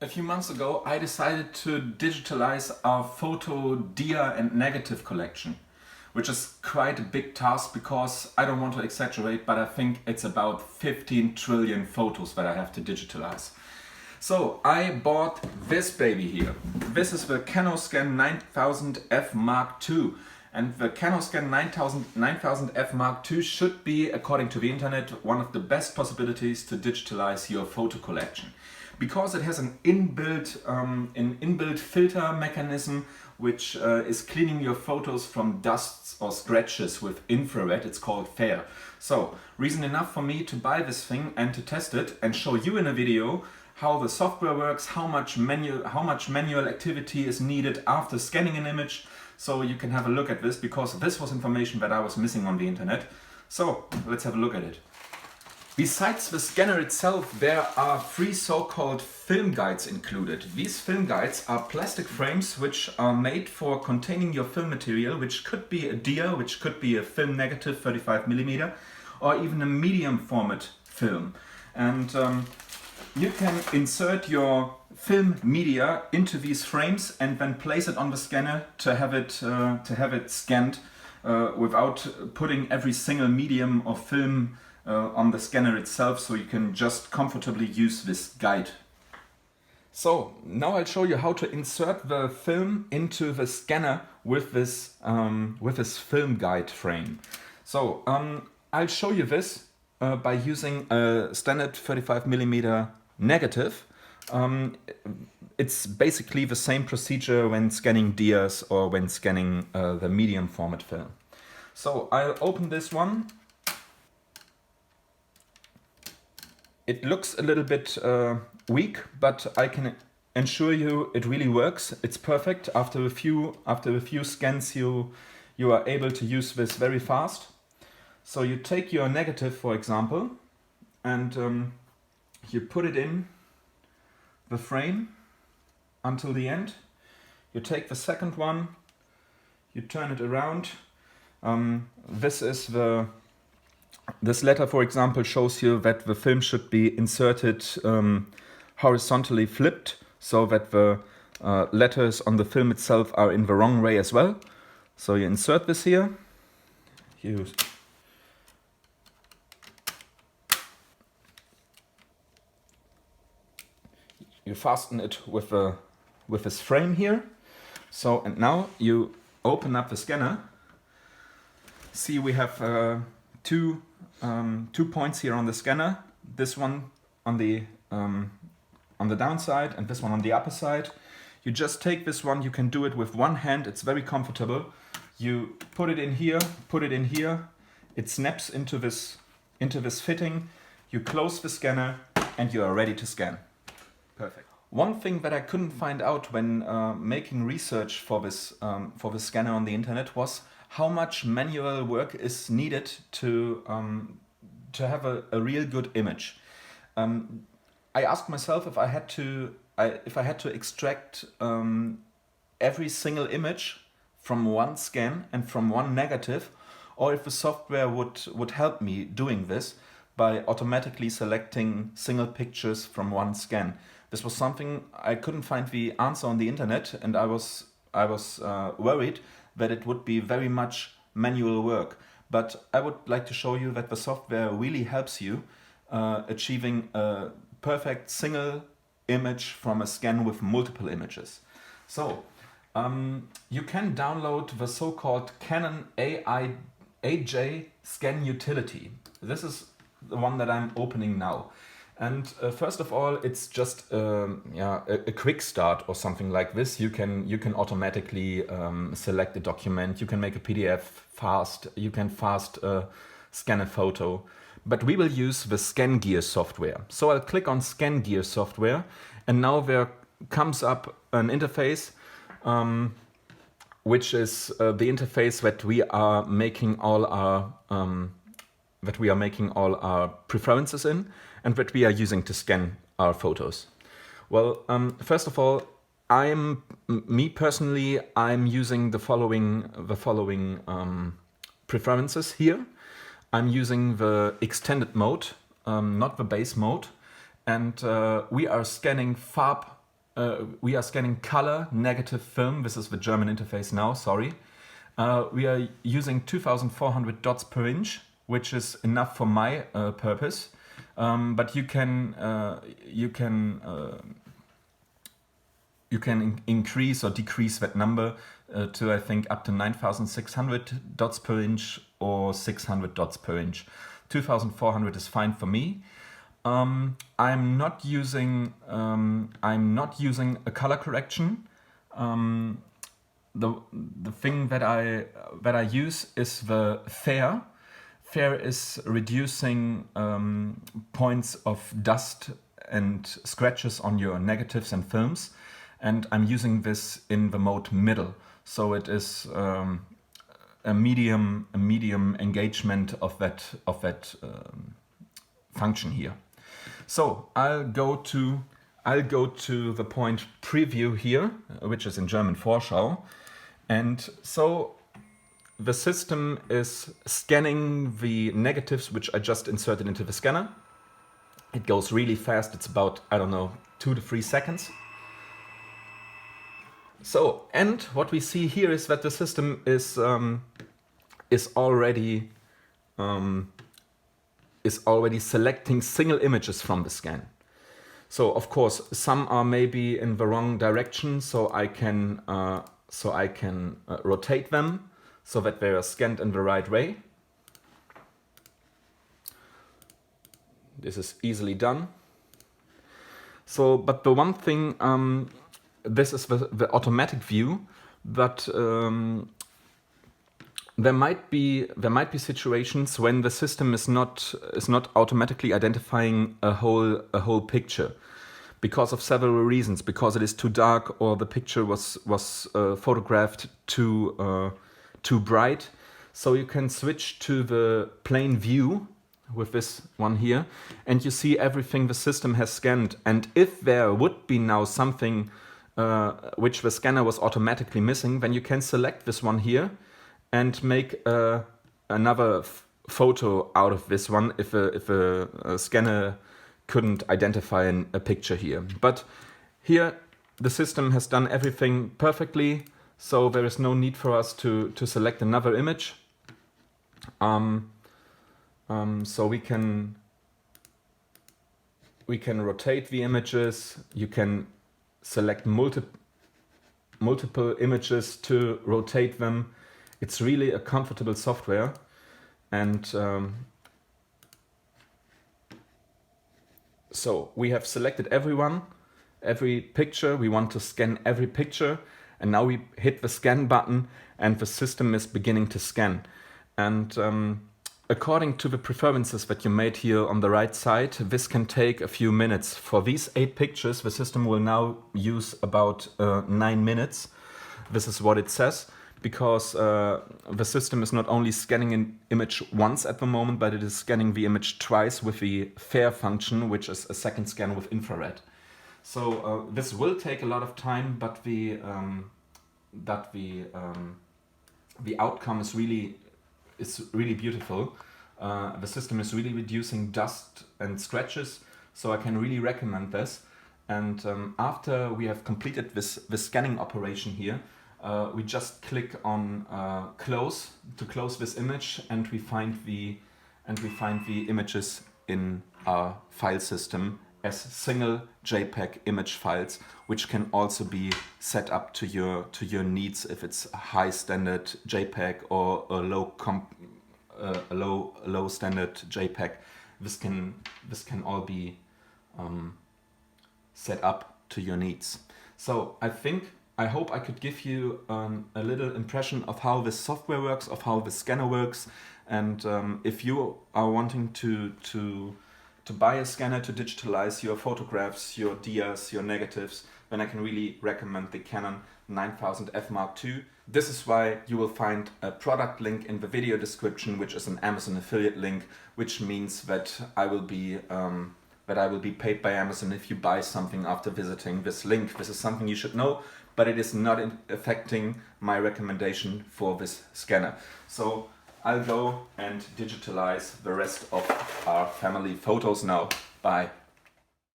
A few months ago, I decided to digitalize our photo, dia and negative collection, which is quite a big task because I don't want to exaggerate, but I think it's about 15 trillion photos that I have to digitalize. So I bought this baby here. This is the CanoScan 9000F Mark II. And the CanoScan 9000F Mark II should be, according to the internet, one of the best possibilities to digitalize your photo collection. Because it has an inbuilt filter mechanism which is cleaning your photos from dusts or scratches with infrared. It's called FAIR. So, reason enough for me to buy this thing and to test it and show you in a video how the software works, how much manual activity is needed after scanning an image, so you can have a look at this, because this was information that I was missing on the internet. So let's have a look at it. Besides the scanner itself, there are 3 so-called film guides included. These film guides are plastic frames which are made for containing your film material, which could be a dia, which could be a film negative 35mm, or even a medium format film. And you can insert your film media into these frames and then place it on the scanner to have it scanned without putting every single medium of film on the scanner itself, so you can just comfortably use this guide. So now I'll show you how to insert the film into the scanner with this film guide frame. So I'll show you this by using a standard 35mm negative. It's basically the same procedure when scanning dias or when scanning the medium format film. So I'll open this one. It looks a little bit weak, but I can assure you it really works. It's perfect. After a few scans, you are able to use this very fast. So you take your negative, for example, and you put it in the frame until the end. You take the second one, you turn it around. This letter, for example, shows you that the film should be inserted horizontally flipped, so that the letters on the film itself are in the wrong way as well. So you insert this here. You fasten it with this frame here. So, and now you open up the scanner. See, we have two points here on the scanner. This one on the downside and this one on the upper side. You just take this one. You can do it with one hand. It's very comfortable. You put it in here. It snaps into this fitting. You close the scanner, and you are ready to scan. Perfect. One thing that I couldn't find out when making research for this scanner on the internet was how much manual work is needed to have a real good image. I asked myself if I had to extract every single image from one scan and from one negative, or if the software would help me doing this by automatically selecting single pictures from one scan. This was something I couldn't find the answer on the internet, and I was worried that it would be very much manual work. But I would like to show you that the software really helps you achieving a perfect single image from a scan with multiple images. So you can download the so-called Canon AJ Scan utility. This is the one that I'm opening now. And first of all, it's just a quick start or something like this. You can automatically select a document. You can make a PDF fast. You can fast scan a photo. But we will use the Scan Gear software. So I'll click on Scan Gear software, and now there comes up an interface, which is the interface that we are making all our preferences in, and that we are using to scan our photos. Well, first of all, I'm using the following preferences here. I'm using the extended mode, not the base mode, and we are scanning we are scanning color negative film. This is the German interface now, sorry. We are using 2400 dots per inch, which is enough for my purpose. But you can increase or decrease that number to, I think, up to 9600 dots per inch or 600 dots per inch. 2400 is fine for me. I'm not using a color correction. The thing that I use is the fair. Fair is reducing points of dust and scratches on your negatives and films, and I'm using this in the mode middle. So it is a medium engagement of that function here. So I'll go to the point preview here, which is in German Vorschau, and so the system is scanning the negatives which I just inserted into the scanner. It goes really fast. It's about, I don't know, 2 to 3 seconds. So, and what we see here is that the system is already selecting single images from the scan. So of course some are maybe in the wrong direction, so I can rotate them so that they are scanned in the right way. This is easily done. So, but the one thing, this is the automatic view, but there might be situations when the system is not automatically identifying a whole picture, because of several reasons, because it is too dark or the picture was photographed too bright. So you can switch to the plain view with this one here, and you see everything the system has scanned. And if there would be now something which the scanner was automatically missing, then you can select this one here and make another photo out of this one if a scanner couldn't identify a picture here. But here the system has done everything perfectly, so there is no need for us to select another image. So we can rotate the images. You can select multiple images to rotate them. It's really a comfortable software, and so we have selected every picture. We want to scan every picture, and now we hit the scan button and the system is beginning to scan. And according to the preferences that you made here on the right side, this can take a few minutes. For these 8 pictures, the system will now use about 9 minutes. This is what it says, because the system is not only scanning an image once at the moment, but it is scanning the image twice with the fair function, which is a second scan with infrared. So this will take a lot of time, but the outcome is really beautiful. The system is really reducing dust and scratches, so I can really recommend this. And after we have completed this scanning operation here, we just click on close to close this image, and we find the images in our file system as single JPEG image files, which can also be set up to your needs if it's a high standard JPEG or a low standard JPEG. This can all be set up to your needs. So I hope I could give you a little impression of how this software works, of how the scanner works, and if you are wanting to buy a scanner to digitalize your photographs, your dias, your negatives, then I can really recommend the Canon 9000F Mark II. This is why you will find a product link in the video description, which is an Amazon affiliate link, which means that I will be paid by Amazon if you buy something after visiting this link. This is something you should know, but it is not affecting my recommendation for this scanner. So I'll go and digitalize the rest of our family photos now. Bye.